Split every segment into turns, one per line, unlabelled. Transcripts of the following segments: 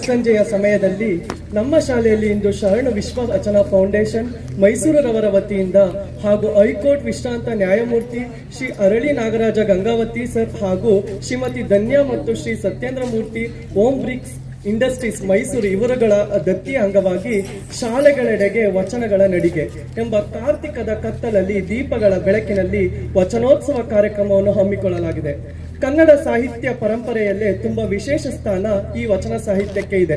ಮುಸ್ಸಂಜೆಯ ಸಮಯದಲ್ಲಿ ನಮ್ಮ ಶಾಲೆಯಲ್ಲಿ ಇಂದು ಶರಣ ವಿಶ್ವ ವಚನ ಫೌಂಡೇಶನ್ ಮೈಸೂರರವರ ವತಿಯಿಂದ ಹಾಗೂ ಹೈಕೋರ್ಟ್ ವಿಶ್ರಾಂತ ನ್ಯಾಯಮೂರ್ತಿ ಶ್ರೀ ಅರಳಿ ನಾಗರಾಜ ಗಂಗಾವತಿ ಸರ್ ಹಾಗೂ ಶ್ರೀಮತಿ ಧನ್ಯ ಮತ್ತು ಶ್ರೀ ಸತ್ಯೇಂದ್ರ ಮೂರ್ತಿ ಓಂ ಬ್ರಿಕ್ಸ್ ಇಂಡಸ್ಟ್ರೀಸ್ ಮೈಸೂರು ಇವರುಗಳ ದತ್ತಿಯ ಅಂಗವಾಗಿ ಶಾಲೆಗಳೆಡೆಗೆ ವಚನಗಳ ನಡಿಗೆ ಎಂಬ ಕಾರ್ತಿಕದ ಕತ್ತಲಲ್ಲಿ ದೀಪಗಳ ಬೆಳಕಿನಲ್ಲಿ ವಚನೋತ್ಸವ ಕಾರ್ಯಕ್ರಮವನ್ನು ಹಮ್ಮಿಕೊಳ್ಳಲಾಗಿದೆ. ಕನ್ನಡ ಸಾಹಿತ್ಯ ಪರಂಪರೆಯಲ್ಲೇ ತುಂಬಾ ವಿಶೇಷ ಸ್ಥಾನ ಈ ವಚನ ಸಾಹಿತ್ಯಕ್ಕೆ ಇದೆ.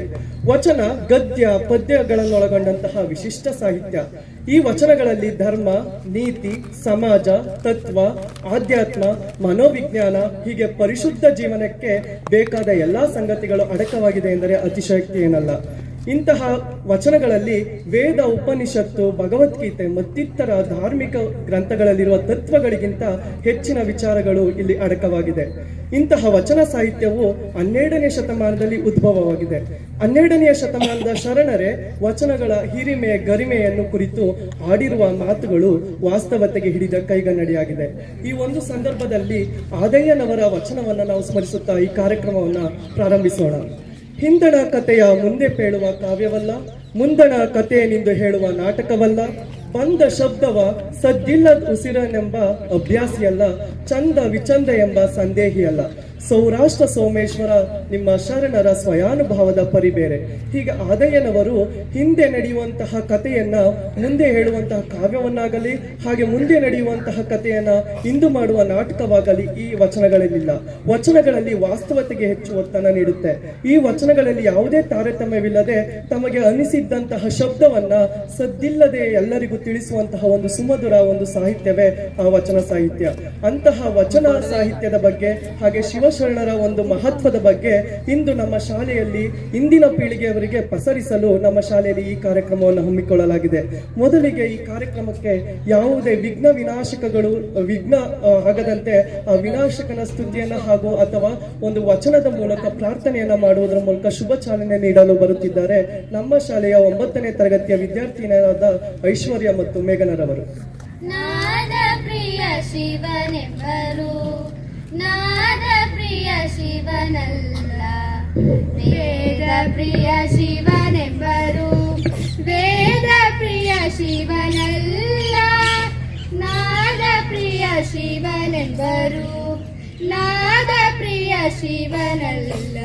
ವಚನ ಗದ್ಯ ಪದ್ಯಗಳನ್ನೊಳಗೊಂಡಂತಹ ವಿಶಿಷ್ಟ ಸಾಹಿತ್ಯ. ಈ ವಚನಗಳಲ್ಲಿ ಧರ್ಮ, ನೀತಿ, ಸಮಾಜ, ತತ್ವ, ಆಧ್ಯಾತ್ಮ, ಮನೋವಿಜ್ಞಾನ ಹೀಗೆ ಪರಿಶುದ್ಧ ಜೀವನಕ್ಕೆ ಬೇಕಾದ ಎಲ್ಲಾ ಸಂಗತಿಗಳು ಅಡಕವಾಗಿದೆ ಎಂದರೆ ಅತಿಶಯೋಕ್ತಿ ಏನಲ್ಲ. ಇಂತಹ ವಚನಗಳಲ್ಲಿ ವೇದ, ಉಪನಿಷತ್ತು, ಭಗವದ್ಗೀತೆ ಮತ್ತಿತರ ಧಾರ್ಮಿಕ ಗ್ರಂಥಗಳಲ್ಲಿರುವ ತತ್ವಗಳಿಗಿಂತ ಹೆಚ್ಚಿನ ವಿಚಾರಗಳು ಇಲ್ಲಿ ಅಡಕವಾಗಿದೆ. ಇಂತಹ ವಚನ ಸಾಹಿತ್ಯವು 12ನೇ ಶತಮಾನದಲ್ಲಿ ಉದ್ಭವವಾಗಿದೆ. 12ನೇ ಶತಮಾನದ ಶರಣರೇ ವಚನಗಳ ಹಿರಿಮೆ, ಗರಿಮೆಯನ್ನು ಕುರಿತು ಆಡಿರುವ ಮಾತುಗಳು ವಾಸ್ತವತೆಗೆ ಹಿಡಿದ ಕೈಗನ್ನಡಿಯಾಗಿದೆ. ಈ ಒಂದು ಸಂದರ್ಭದಲ್ಲಿ ಆದಯ್ಯನವರ ವಚನವನ್ನು ನಾವು ಸ್ಮರಿಸುತ್ತಾ ಈ ಕಾರ್ಯಕ್ರಮವನ್ನು ಪ್ರಾರಂಭಿಸೋಣ. ಹಿಂದಣ ಕಥೆಯ ಮುಂದೆ ಪೇಳುವ ಕಾವ್ಯವಲ್ಲ, ಮುಂದಣ ಕಥೆಯನೆಂದು ಹೇಳುವ ನಾಟಕವಲ್ಲ, ಬಂದ ಶಬ್ದವ ಸದ್ದಿಲ್ಲದ ಉಸಿರನೆಂಬ ಅಭ್ಯಾಸಿಯಲ್ಲ, ಚಂದ ವಿಚಂದ ಎಂಬ ಸಂದೇಹಿಯಲ್ಲ. ಸೌರಾಷ್ಟ್ರ ಸೋಮೇಶ್ವರ ನಿಮ್ಮ ಶರಣರ ಸ್ವಯಾನುಭವದ ಪರಿಬೇರೆ. ಹೀಗೆ ಆದಯ್ಯನವರು ಹಿಂದೆ ನಡೆಯುವಂತಹ ಕಥೆಯನ್ನ ಮುಂದೆ ಹೇಳುವಂತಹ ಕಾವ್ಯವನ್ನಾಗಲಿ, ಹಾಗೆ ಮುಂದೆ ನಡೆಯುವಂತಹ ಕಥೆಯನ್ನ ಇಂದು ಮಾಡುವ ನಾಟಕವಾಗಲಿ ಈ ವಚನಗಳಲ್ಲಿಲ್ಲ. ವಚನಗಳಲ್ಲಿ ವಾಸ್ತವತೆಗೆ ಹೆಚ್ಚು ಒತ್ತನ್ನು ನೀಡುತ್ತೆ. ಈ ವಚನಗಳಲ್ಲಿ ಯಾವುದೇ ತಾರತಮ್ಯವಿಲ್ಲದೆ ತಮಗೆ ಅನಿಸಿದ್ದಂತಹ ಶಬ್ದವನ್ನ ಸದ್ದಿಲ್ಲದೆ ಎಲ್ಲರಿಗೂ ತಿಳಿಸುವಂತಹ ಒಂದು ಸುಮಧುರ ಒಂದು ಸಾಹಿತ್ಯವೇ ಆ ವಚನ ಸಾಹಿತ್ಯ. ಅಂತಹ ವಚನ ಸಾಹಿತ್ಯದ ಬಗ್ಗೆ ಹಾಗೆ ಶಿವಶರಣರ ಒಂದು ಮಹತ್ವದ ಬಗ್ಗೆ ಇಂದು ನಮ್ಮ ಶಾಲೆಯಲ್ಲಿ ಇಂದಿನ ಪೀಳಿಗೆಯವರಿಗೆ ಪಸರಿಸಲು ನಮ್ಮ ಶಾಲೆಯಲ್ಲಿ ಈ ಕಾರ್ಯಕ್ರಮವನ್ನು ಹಮ್ಮಿಕೊಳ್ಳಲಾಗಿದೆ. ಮೊದಲಿಗೆ ಈ ಕಾರ್ಯಕ್ರಮಕ್ಕೆ ಯಾವುದೇ ವಿಘ್ನ ಆಗದಂತೆ ಆ ವಿನಾಶಕನ ಸ್ತುತಿಯನ್ನ ಹಾಗೂ ಅಥವಾ ಒಂದು ವಚನದ ಮೂಲಕ ಪ್ರಾರ್ಥನೆಯನ್ನ ಮಾಡುವುದರ ಮೂಲಕ ಶುಭ ಚಾಲನೆ ನೀಡಲು ಬರುತ್ತಿದ್ದಾರೆ ನಮ್ಮ ಶಾಲೆಯ 9ನೇ ತರಗತಿಯ ವಿದ್ಯಾರ್ಥಿನಿಯರಾದ ಐಶ್ವರ್ಯ ಮತ್ತು ಮೇಘನರವರು.
ನಾದ ಪ್ರಿಯ ಶಿವನೆಂಬರು, ನಾದ ಪ್ರಿಯ ಶಿವನಲ್ಲ, ವೇದ ಪ್ರಿಯ ಶಿವನೆಂಬರು, ವೇದ ಪ್ರಿಯ ಶಿವನಲ್ಲ. ನಾದ ಪ್ರಿಯ ಶಿವನೆಂಬರು, ನಾದ ಪ್ರಿಯ ಶಿವನಲ್ಲ,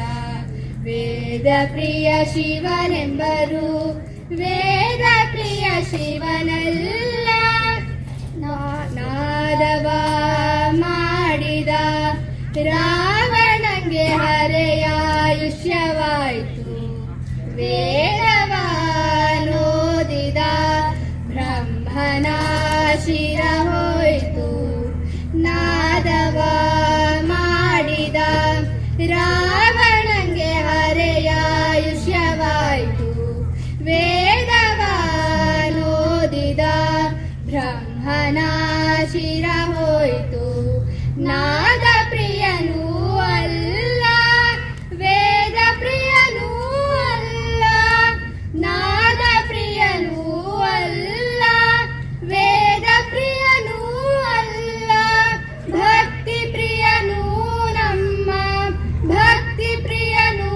ವೇದ ಪ್ರಿಯ ಶಿವನೆಂಬರು, ವೇದ ಪ್ರಿಯ ಶಿವನಲ್ಲ. ನಾದವ ಮಾಡಿದ ರಾವಣಂಗೆ ಹರೆಯಾಯುಷ್ಯವಾಯಿತು, ವೇದವ ನೋದಿದ ಬ್ರಹ್ಮನ ಶಿರ ಹೋಯಿತು. ನಾದವ ಮಾಡಿದ ರಾವಣಂಗೆ ಹರೆಯಾಯುಷ್ಯವಾಯಿತು, ವೇದವ ನೋದಿದ ಬ್ರಹ್ಮನ ಶಿರ ಹೋಯಿತು. ನಾದ ಪ್ರಿಯನೂ ಅಲ್ಲ, ವೇದ ಪ್ರಿಯನೂ ಅಲ್ಲ, ನಾದ ಪ್ರಿಯನೂ ಅಲ್ಲ, ವೇದ ಪ್ರಿಯನೂ ಅಲ್ಲ. ಭಕ್ತಿ ಪ್ರಿಯನೂ ನಮ್ಮ, ಭಕ್ತಿ ಪ್ರಿಯನೂ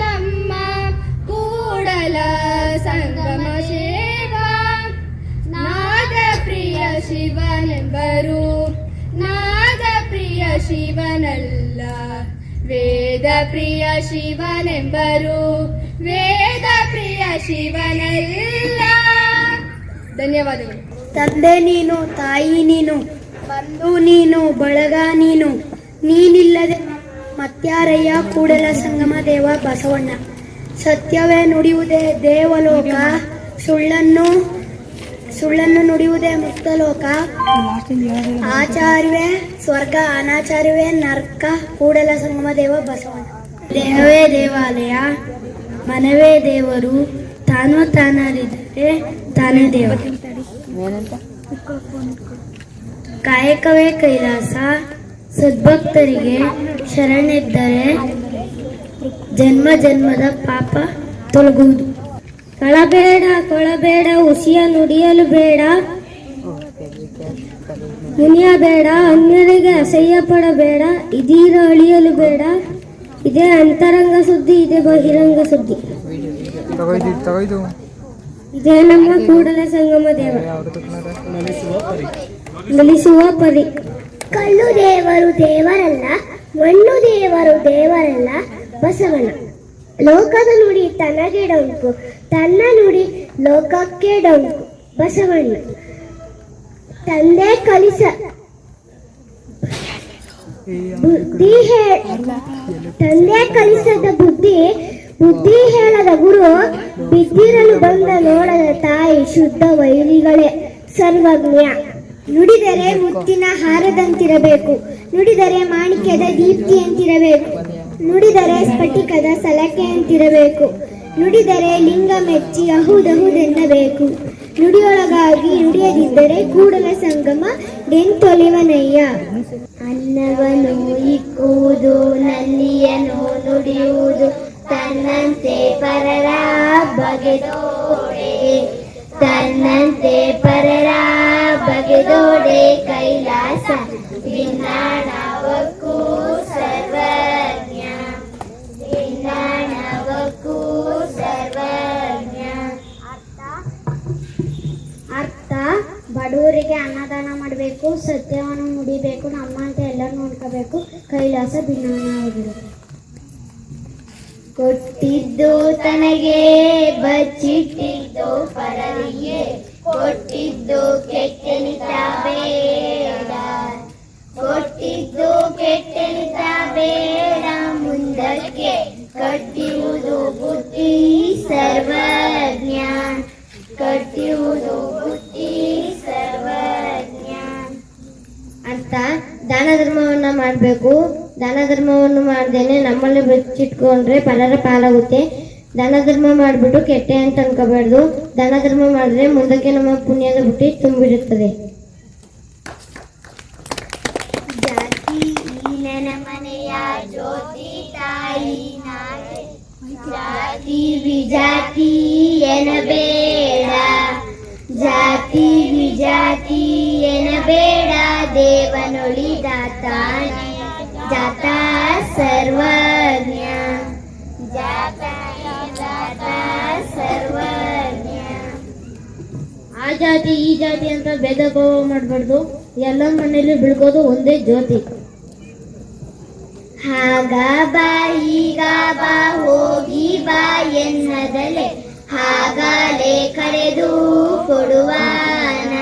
ನಮ್ಮ, ಕೂಡಲ ಸಂಗಮ ಸೇವಾ. ನಾದ ಪ್ರಿಯ ಶಿವನೆಂಬರು, ನಾದ ಪ್ರಿಯ ಶಿವನಲ್ಲ, ವೇದ ಪ್ರಿಯ ಶಿವನೆಂಬರು, ವೇದ ಪ್ರಿಯ ಶಿವನಲ್ಲ. ಧನ್ಯವಾದಗಳು.
ತಂದೆ ನೀನು, ತಾಯಿ ನೀನು, ಬಂಧು ನೀನು, ಬಳಗ ನೀನು, ನೀನಿಲ್ಲದೆ ಮತ್ಯಾರಯ್ಯ ಕೂಡಲ ಸಂಗಮ ದೇವ ಬಸವಣ್ಣ. ಸತ್ಯವೇ ನುಡಿಯುವುದೇ ದೇವಲೋಕ, ಸುಳ್ಳನ್ನು ನುಡಿಯುವುದೇ ಮುಕ್ತಲೋಕ. ಆಚಾರ್ಯವೇ ಸ್ವರ್ಗ, ಅನಾಚಾರ್ಯವೇ ನರ್ಕ, ಕೂಡಲ ಸಂಗಮ ದೇವ ಬಸವಣ್ಣ. ದೇಹವೇ ದೇವಾಲಯ, ಮನವೇ ದೇವರು, ತಾನು ತಾನಾರಿದರೆ ತಾನೇ ದೇವ. ಕಾಯಕವೇ ಕೈಲಾಸ, ಸದ್ಭಕ್ತರಿಗೆ ಶರಣೆದ್ದರೆ ಜನ್ಮ ಜನ್ಮದ ಪಾಪ ತೊಲಗುವುದು. ಕಳಬೇಡ ಕೊಳಬೇಡ, ಹುಸಿಯ ನುಡಿಯಲು ಬೇಡ, ಮುನಿಯಬೇಡ, ಅನ್ಯರಿಗೆ ಅಸಹ್ಯ ಪಡಬೇಡ, ಇದೀರ ಅಳಿಯಲು ಬೇಡ, ಇದೇ ಅಂತರಂಗ ಸುದ್ದಿ, ಇದೇ ಬಹಿರಂಗ ಸುದ್ದಿ. ಇದೇ ನಮ್ಮ ಕೂಡಲ ಸಂಗಮ ದೇವ ನಲಿಸುವ ಪರಿ. ಕಲ್ಲು ದೇವರು ದೇವರಲ್ಲ, ಮಣ್ಣು ದೇವರು ದೇವರಲ್ಲ, ಬಸವಣ್ಣ. ಲೋಕದ ನುಡಿ ತನಗೆ ಡೊಂಕು, ತನ್ನ ನುಡಿ ಲೋಕಕ್ಕೆ ಡೊಂಕು, ಬಸವಣ್ಣ. ತಂದೆ ಕಲಿಸದ ಬುದ್ಧಿ ಹೇಳದ ಗುರು, ಬಿದ್ದಿರಲು ಬಂದ ನೋಡದ ತಾಯಿ, ಶುದ್ಧ ವೈರಿಗಳೇ ಸರ್ವಜ್ಞ. ನುಡಿದರೆ ಮುತ್ತಿನ ಹಾರದಂತಿರಬೇಕು, ನುಡಿದರೆ ಮಾಣಿಕ್ಯದ ದೀಪ್ತಿಯಂತಿರಬೇಕು, ನುಡಿದರೆ ಸ್ಫಟಿಕದ ಸಲಕೆಯಂತಿರಬೇಕು, ನುಡಿದರೆ ಲಿಂಗ ಮೆಚ್ಚಿ ಅಹುದಹುದೆನ್ನಬೇಕು. ನುಡಿಯೊಳಗಾಗಿ ನುಡಿಯದಿದ್ದರೆ ಕೂಡಲ ಸಂಗಮ ಡೆಂತೊಲಿವನಯ್ಯ. ಅನ್ನವನು ಇಕ್ಕುವುದು, ನಲ್ಲಿಯನು ನುಡಿಯುವುದು, ತನ್ನಂತೆ ಪರರ ಬಗೆದೋಡೆ, ತನ್ನಂತೆ ಪರರ ಬಗೆದೋಡೆ ಕೈಲಾಸ ಭಿನ್ನಾಣವಕ್ಕೂ ಸರ್ವಜ್ಞ, ಭಿನ್ನಾಣವಕ್ಕೂ ಸರ್ವಜ್ಞ. ಅರ್ಥ: ಬಡವರಿಗೆ ಅನ್ನದಾನ ಮಾಡಬೇಕು, ಸತ್ಯವನ್ನು ನುಡಿಬೇಕು, ನಮ್ಮಂತೆ ಎಲ್ಲರೂ ನೋಡ್ಕೋಬೇಕು, ಕೈಲಾಸ ಭಿನ್ನಾಣವಾಗಿರುತ್ತೆ. ಕೊಟ್ಟಿದ್ದು ತನಗೆ ಬಚ್ಚಿಟ್ಟಿದ್ದು ಪರರಿಗೆ, ಕೊಟ್ಟಿದ್ದು ಕೆಟ್ಟೆನಿತ ಬೇಡ, ಕೊಟ್ಟಿದ್ದು ಕೆಟ್ಟೆನಿತ ಬೇಡ, ಮುಂದಕ್ಕೆ ಕಟ್ಟಿಯುವುದು ಬುದ್ಧಿ ಸರ್ವಜ್ಞ, ಕಟ್ಟಿಯುವುದು ಬುದ್ಧಿ ಸರ್ವಜ್ಞ. ಅರ್ಥ: ದಾನ ಧರ್ಮವನ್ನ ಮಾಡಬೇಕು, ದಾನ ಧರ್ಮವನ್ನು ಮಾಡ್ದೇನೆ ನಮ್ಮಲ್ಲಿ ಬಚ್ಚಿಟ್ಕೊಂಡ್ರೆ ಪರರ ಪಾಲಾಗುತ್ತೆ. ದಾನ ಧರ್ಮ ಮಾಡಿಬಿಟ್ಟು ಕೆಟ್ಟೆ ಅಂತ ಅನ್ಕೋಬಾರ್ದು. ದಾನ ಧರ್ಮ ಮಾಡಿದ್ರೆ ಮುಂದಕ್ಕೆ ನಮ್ಮ ಪುಣ್ಯದ ಬುಟ್ಟಿ ತುಂಬಿರುತ್ತದೆ. ಜಾತಿ ನನ್ನ ಮನೆಯ ಜ್ಯೋತಿ ತಾಯಿ ನಾಳೆ, ಜಾತಿ ವಿಜಾತಿ ಎನಬೇಡ, ಜಾತಿ ವಿಜಾತಿ ಎನಬೇಡ, ದೇವನೊಳಿದಾತ ಜಾತ ಸರ್ವಜ್ಞ, ಜಾತ ಸರ್ವಜ್ಞ. ಆ ಜಾತಿ ಈ ಜಾತಿ ಅಂತ ಭೇದ ಭಾವ ಮಾಡಬಾರ್ದು, ಎಲ್ಲ ಮನೆಯಲ್ಲಿ ಬೆಳಗೋದು ಒಂದೇ ಜ್ಯೋತಿ. ಹಾಗ ಬಾ ಈಗ ಬಾ ಹೋಗಿ ಬಾ ಎನ್ನದಲೆ, ಹಾಗಾಲೆ ಕರೆದು ಕೊಡುವಾನ,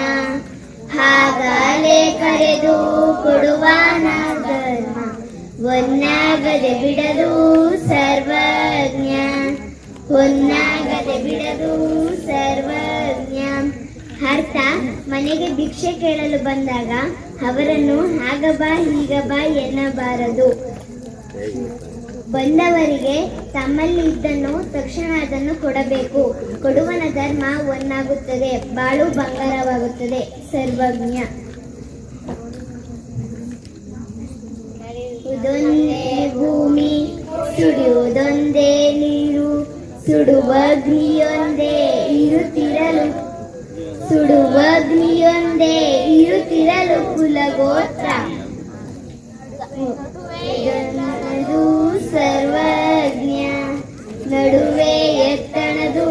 ಹಾಗಾಲೆ ಕರೆದು ಕೊಡುವಾನ. ಧರ್ಮ ಒನ್ನಾಗದೆ ಬಿಡದು ಸರ್ವಜ್ಞ, ಒನ್ನಾಗದೆ ಬಿಡದು ಸರ್ವಜ್ಞ. ಅರ್ಥ: ಮನೆಗೆ ಭಿಕ್ಷೆ ಕೇಳಲು ಬಂದಾಗ ಅವರನ್ನು ಹಾಗ ಬಾ ಹೀಗ ಬಾ ಎನ್ನಬಾರದು. ಬಂದವರಿಗೆ ತಮ್ಮಲ್ಲಿ ಇದ್ದನ್ನು ತಕ್ಷಣ ಅದನ್ನು ಕೊಡಬೇಕು. ಕೊಡುವನ ಧರ್ಮ ಒನ್ನಾಗುತ್ತದೆ, ಬಾಳು ಬಂಗಾರವಾಗುತ್ತದೆ. ಸರ್ವಜ್ಞ. ಉದೊಂದೇ ಭೂಮಿ, ಸುಡುವುದೊಂದೇ ನೀರು, ಸುಡುವ ಅಗ್ನಿಯೊಂದೇ ಇರುತ್ತಿರಲು, ಸುಡುವ ಅಗ್ನಿಯೊಂದೇ ಇರುತ್ತಿರಲು ಕುಲಗೋತ್ರ. ಇದು ಸರ್ವಜ್ಞ, ನಡುವೆ ಎತ್ತಣದು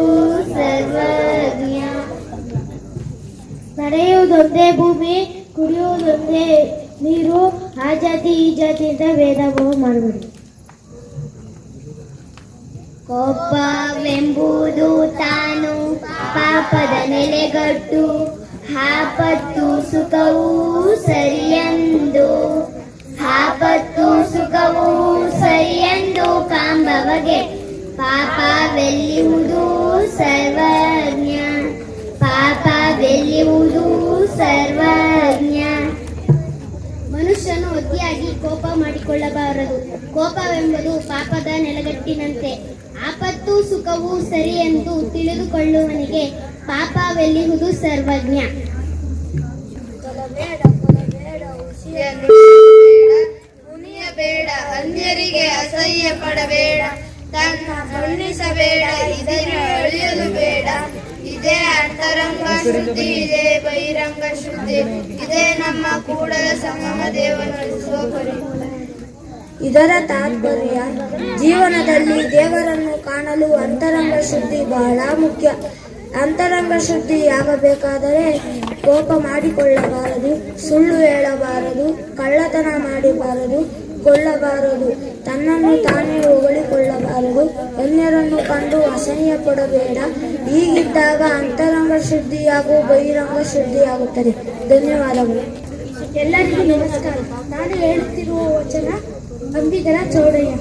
ಸರ್ವಜ್ಞ. ನಡೆಯುವುದೊಂದೇ ಭೂಮಿ, ಕುಡಿಯುವುದೊಂದೇ ನೀರು, ಆ ಜಾತಿ ಈ ಜಾತಿ ಅಂತ ಭೇದ ಭಾವ ಮಾಡಬೇಡಿ. ಕೋಪವೆಂಬುದು ತಾನು ಪಾಪದ ನೆಲೆಗಟ್ಟು, ಆಪತ್ತು ಸುಖವೂ ಸರಿಯೆಂದು, ಆಪತ್ತು ಸುಖವೂ ಸರಿಯೆಂದು ಕಾಂಬವಗೆ ಪಾಪವೆಲ್ಲಿಯುವುದು ಸರ್ವಜ್ಞ, ಪಾಪವೆಲ್ಲಿಯುವುದು ಸರ್ವಜ್ಞ. ಮನುಷ್ಯನು ಅತಿಯಾಗಿ ಕೋಪ ಮಾಡಿಕೊಳ್ಳಬಾರದು. ಕೋಪವೆಂಬುದು ಪಾಪದ ನೆಲಗಟ್ಟಿನಂತೆ. ಆಪತ್ತು ಸುಖವೂ ಸರಿ ಎಂದು ತಿಳಿದುಕೊಳ್ಳುವನಿಗೆ ಪಾಪವೆಲ್ಲಿಹುದು ಸರ್ವಜ್ಞ.
ಮುನಿಯಬೇಡ, ಅನ್ಯರಿಗೆ ಅಸಹ್ಯ ಪಡಬೇಡ, ತನ್ನ ಮನ್ನಿಸಬೇಡ, ಇದನ್ನು ಅಳಿಯಲು ಬೇಡ. ಇದೇ ಅಂತರಂಗ ಶುದ್ಧಿ, ಇದೇ ಬಹಿರಂಗ ಶುದ್ಧಿ, ಇದೇ ನಮ್ಮ ಕೂಡಲ ಸಂಗಮ ದೇವನೊಲಿಸುವ ಪರಿ. ಇದರ ತಾತ್ಪರ್ಯ ಜೀವನದಲ್ಲಿ ದೇವರನ್ನು ಕಾಣಲು ಅಂತರಂಗ ಶುದ್ಧಿ ಬಹಳ ಮುಖ್ಯ. ಅಂತರಂಗ ಶುದ್ಧಿಯಾಗಬೇಕಾದರೆ ಕೋಪ ಮಾಡಿಕೊಳ್ಳಬಾರದು, ಸುಳ್ಳು ಹೇಳಬಾರದು, ಕಳ್ಳತನ ಮಾಡಬಾರದು, ಕೊಳ್ಳಬಾರದು, ತನ್ನನ್ನು ತಾನೇ ಹೊಗಳಿಕೊಳ್ಳಬಾರದು, ಅನ್ಯರನ್ನು ಕಂಡು ಅಸಹ್ಯ ಪಡಬೇಡ. ಹೀಗಿದ್ದಾಗ ಅಂತರಂಗ ಶುದ್ಧಿಯಾಗೂ ಬಹಿರಂಗ ಶುದ್ಧಿಯಾಗುತ್ತದೆ. ಧನ್ಯವಾದಗಳು.
ಎಲ್ಲರಿಗೂ ನಮಸ್ಕಾರ. ನಾನು ಹೇಳುತ್ತಿರುವ ವಚನ ಅಂಬಿಗರ ಚೌಡಯ್ಯ.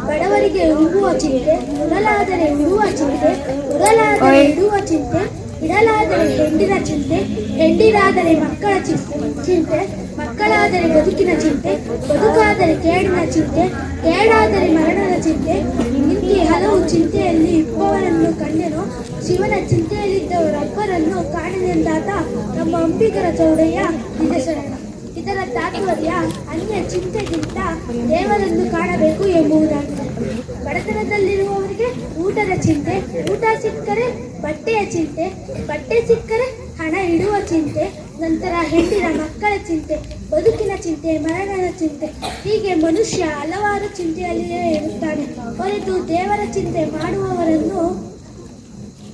ಬಡವರಿಗೆ ಉಡುವ ಚಿಂತೆ, ಉಡಲಾದರೆ ಉಡುವ ಚಿಂತೆ, ಉಡಲಾದರೆ ಇಡುವ ಚಿಂತೆ, ಇಡಲಾದರೆ ಹೆಂಡಿನ ಚಿಂತೆ, ಹೆಂಡಿರಾದರೆ ಮಕ್ಕಳ ಚಿಂತೆ, ಮಕ್ಕಳಾದರೆ ಬದುಕಿನ ಚಿಂತೆ, ಬದುಕಾದರೆ ಕೇಡಿನ ಚಿಂತೆ, ಕೇಡಾದರೆ ಮರಣದ ಚಿಂತೆ. ಇಂತಿ ಹಲವು ಚಿಂತೆಯಲ್ಲಿ ಇಪ್ಪವರನ್ನು ಕಂಡೆನು, ಶಿವನ ಚಿಂತೆಯಲ್ಲಿದ್ದವರೊಬ್ಬರನ್ನು ಕಾಣನೆಂದಾತ ನಮ್ಮ ಅಂಬಿಗರ ಚೌಡಯ್ಯ ನಿಜ ಶರಣ. ಇದರ ತಾತ್ಪರ್ಯ ಅನ್ಯ ಚಿಂತೆಗಿಂತ ದೇವರನ್ನು ಕಾಣಬೇಕು ಎಂಬುದಾಗಿದೆ. ಬಡತನದಲ್ಲಿರುವವರಿಗೆ ಊಟದ ಚಿಂತೆ, ಊಟ ಸಿಕ್ಕರೆ ಬಟ್ಟೆಯ ಚಿಂತೆ, ಬಟ್ಟೆ ಸಿಕ್ಕರೆ ಹಣ ಇಡುವ ಚಿಂತೆ, ನಂತರ ಹೆಂಡಿನ ಮಕ್ಕಳ ಚಿಂತೆ, ಬದುಕಿನ ಚಿಂತೆ, ಮರಣದ ಚಿಂತೆ. ಹೀಗೆ ಮನುಷ್ಯ ಹಲವಾರು ಚಿಂತೆಯಲ್ಲಿಯೇ ಇರುತ್ತಾನೆ. ಹೊರತು ದೇವರ ಚಿಂತೆ ಮಾಡುವವರನ್ನು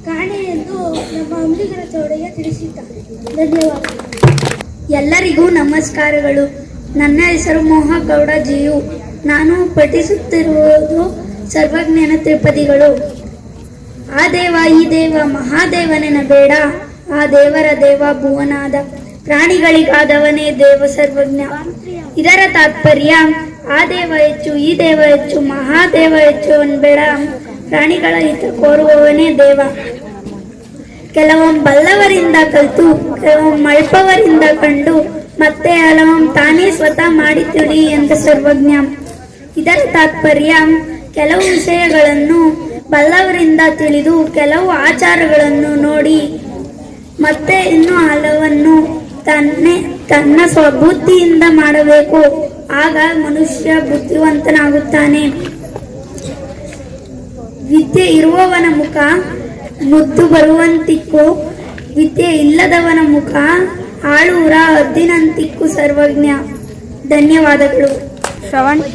ಕಾಣೆ ಎಂದು ನಮ್ಮ ಅಂಬಿಗರ ಚೌಡಯ್ಯ ತಿಳಿಸಿದ್ದಾರೆ. ಧನ್ಯವಾದ.
ಎಲ್ಲರಿಗೂ ನಮಸ್ಕಾರಗಳು. ನನ್ನ ಹೆಸರು ಮೋಹಗೌಡ ಜಿಯು. ನಾನು ಪಠಿಸುತ್ತಿರುವುದು ಸರ್ವಜ್ಞಾನ ತ್ರಿಪದಿಗಳು. ಆ ದೇವ ಈ ದೇವ ಮಹಾದೇವನೆನಬೇಡ, ಆ ದೇವರ ದೇವ ಭುವನಾದ, ಪ್ರಾಣಿಗಳಿಗಾದವನೇ ದೇವ ಸರ್ವಜ್ಞ. ಇದರ ತಾತ್ಪರ್ಯ ಆ ದೇವ ಹೆಚ್ಚು ಈ ದೇವ ಹೆಚ್ಚು ಮಹಾದೇವ ಹೆಚ್ಚು ಅನ್ಬೇಡ, ಪ್ರಾಣಿಗಳ ಹಿತ ಕೋರುವವನೇ ದೇವ. ಕೆಲವೊಮ್ಮೆ ಬಲ್ಲವರಿಂದ ಕಲಿತು, ಕೆಲವೊಮ್ಮೆ ಅಲ್ಪವರಿಂದ ಕಂಡು, ಮತ್ತೆ ಹಲವೊಮ್ಮೆ ತಾನೇ ಸ್ವತಃ ಮಾಡಿ ತಿಳಿ ಎಂದ ಸರ್ವಜ್ಞ. ಇದರ ತಾತ್ಪರ್ಯ ಕೆಲವು ವಿಷಯಗಳನ್ನು ಬಲ್ಲವರಿಂದ ತಿಳಿದು, ಕೆಲವು ಆಚಾರಗಳನ್ನು ನೋಡಿ, ಮತ್ತೆ ಇನ್ನು ಹಲವನ್ನು ತನ್ನ ಸ್ವಬುದ್ಧಿಯಿಂದ ಮಾಡಬೇಕು. ಆಗ ಮನುಷ್ಯ ಬುದ್ಧಿವಂತನಾಗುತ್ತಾನೆ. ವಿದ್ಯೆ ಇರುವವನ ಮುಖ ಮುದ್ದು ಬರುವಂತಿಕ್ಕು, ವಿದ್ಯೆ ಇಲ್ಲದವನ ಮುಖ ಆಳೂರ ಹದ್ದಿನಂತಿಕ್ಕು. ಸರ್ವಜ್ಞ. ಧನ್ಯವಾದಗಳು.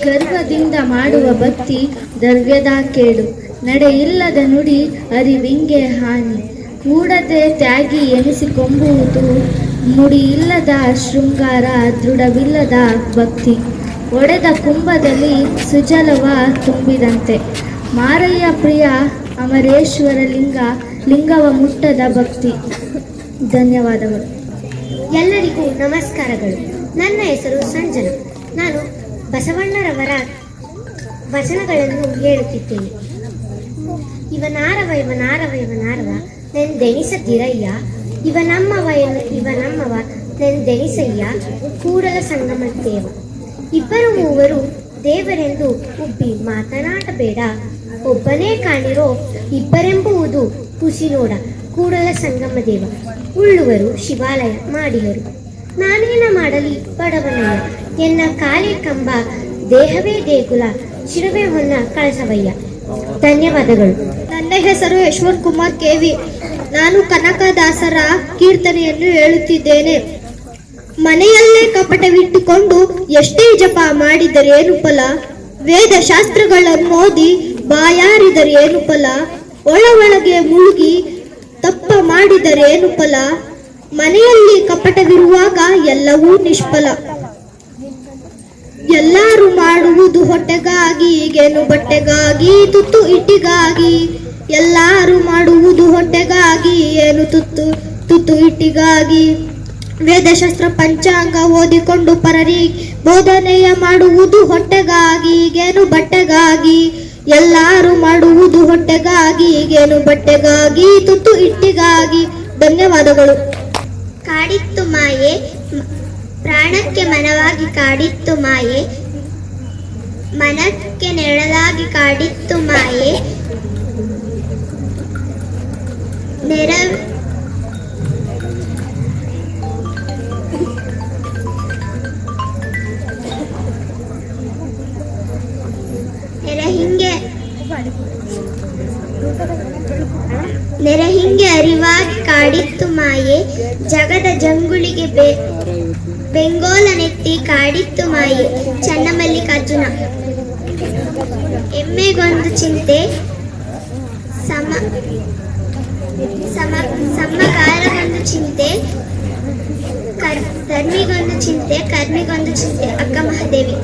ಗರ್ವದಿಂದ ಮಾಡುವ ಭಕ್ತಿ ದ್ರವ್ಯದ ಕೇಡು, ನಡೆಯಿಲ್ಲದ ನುಡಿ ಅರಿವಿಂಗೆ ಹಾನಿ, ಕೂಡದೆ ತ್ಯಾಗಿ ಎನಿಸಿಕೊಂಬುವುದು ನುಡಿಯಿಲ್ಲದ ಶೃಂಗಾರ, ದೃಢವಿಲ್ಲದ ಭಕ್ತಿ. ಒಡೆದ ಕುಂಭದಲ್ಲಿ ಸುಜಲವ ತುಂಬಿದಂತೆ, ಮಾರಯ್ಯ ಪ್ರಿಯ ಅಮರೇಶ್ವರ ಲಿಂಗವ ಮುಟ್ಟದ ಭಕ್ತಿ. ಧನ್ಯವಾದಗಳು.
ಎಲ್ಲರಿಗೂ ನಮಸ್ಕಾರಗಳು. ನನ್ನ ಹೆಸರು ಸಂಜನಾ. ನಾನು ಬಸವಣ್ಣರವರ ವಚನಗಳನ್ನು ಹೇಳುತ್ತಿದ್ದೇನೆ. ಇವನಾರವ ಇವನಾರವ ಇವನಾರವ ನೆಂದೆಣಿಸದಿರಯ್ಯ, ಇವನಮ್ಮವ ನೆಂದೆಣಿಸಯ್ಯ, ಕೂಡಲ ಸಂಗಮ ದೇವ. ಇಬ್ಬರು ಮೂವರು ದೇವರೆಂದು ಉಬ್ಬಿ ಮಾತನಾಡಬೇಡ, ಒಬ್ಬನೇ ಕಾಣಿರೋ ಇಬ್ಬರೆಂಬುವುದು ಖುಷಿ ನೋಡ, ಕೂಡಲ ಸಂಗಮ ದೇವ. ಉಳ್ಳುವರು ಶಿವಾಲಯ ಮಾಡಿದರು, ನಾನೇನ ಮಾಡಲಿ ಬಡವನಯ್ಯ, ಎನ್ನ ಕಾಲೇ ಕಂಬ ದೇಹವೇ ದೇಗುಲ, ಶಿರವೇ ಹೊನ್ನ ಕಳಸವಯ್ಯ. ಧನ್ಯವಾದಗಳು.
ನನ್ನ ಹೆಸರು ಯಶವಂತ್ ಕುಮಾರ್ ಕೆವಿ. ನಾನು ಕನಕದಾಸರ ಕೀರ್ತನೆಯನ್ನು ಹೇಳುತ್ತಿದ್ದೇನೆ. ಮನೆಯಲ್ಲೇ ಕಪಟವಿಟ್ಟುಕೊಂಡು ಎಷ್ಟೇ ಜಪ ಮಾಡಿದರೇನು ಫಲ, ವೇದ ಶಾಸ್ತ್ರಗಳನ್ನು ಓದಿ ಬಾಯಾರಿದರೇನು ಫಲ, ಒಳಗೆ ಮುಳುಗಿ ತಪ್ಪ ಮಾಡಿದರೇನು ಫಲ, ಮನೆಯಲ್ಲಿ ಕಪಟವಿರುವಾಗ ಎಲ್ಲವೂ ನಿಷ್ಫಲ. ಎಲ್ಲರೂ ಮಾಡುವುದು ಹೊಟ್ಟೆಗಾಗಿ, ಈಗೇನು ಬಟ್ಟೆಗಾಗಿ, ತುತ್ತು ಇಟ್ಟಿಗಾಗಿ. ಎಲ್ಲರೂ ಮಾಡುವುದು ಹೊಟ್ಟೆಗಾಗಿ, ಏನು ತುತ್ತು ಇಟ್ಟಿಗಾಗಿ. ವೇದಶಾಸ್ತ್ರ ಪಂಚಾಂಗ ಓದಿಕೊಂಡು ಪರರಿ ಬೋಧನೆಯ ಮಾಡುವುದು ಹೊಟ್ಟೆಗಾಗಿ, ಈಗೇನು ಬಟ್ಟೆಗಾಗಿ. ಎಲ್ಲರೂ ಮಾಡುವುದು ಹೊಟ್ಟೆಗಾಗಿ, ಈಗೇನು ಬಟ್ಟೆಗಾಗಿ, ತುತ್ತು ಇಟ್ಟಿಗಾಗಿ. ಧನ್ಯವಾದಗಳು.
ಕಾಡಿತ್ತು ಮಾಯೆ, ಪ್ರಾಣಕ್ಕೆ ಮನವಾಗಿ ಕಾಡಿತ್ತು ಮಾಯೆ, ಮನಕ್ಕೆ ನೆರಳಾಗಿ ಕಾಡಿತ್ತು ಮಾಯೆ, ನೆರೆ ಹಿಂಗೆ ಅರಿವಾಗಿ ಕಾಡಿತ್ತು ಮಾಯೆ, ಜಗದ ಜಂಗುಳಿಗೆ ಬೆಂಗೋಲನೆತ್ತಿ ಕಾಡಿತ್ತು ಮಾಯೆ ಚನ್ನಮಲ್ಲಿಕಾರ್ಜುನ. ಎಮ್ಮೆಗೊಂದು ಚಿಂತೆ ಸಮಕಾಲಗೊಂದು ಚಿಂತೆ ಧರ್ಮಿಗೊಂದು ಚಿಂತೆ ಕರ್ಮಿಗೊಂದು ಚಿಂತೆ ಅಕ್ಕ ಮಹಾದೇವಿ.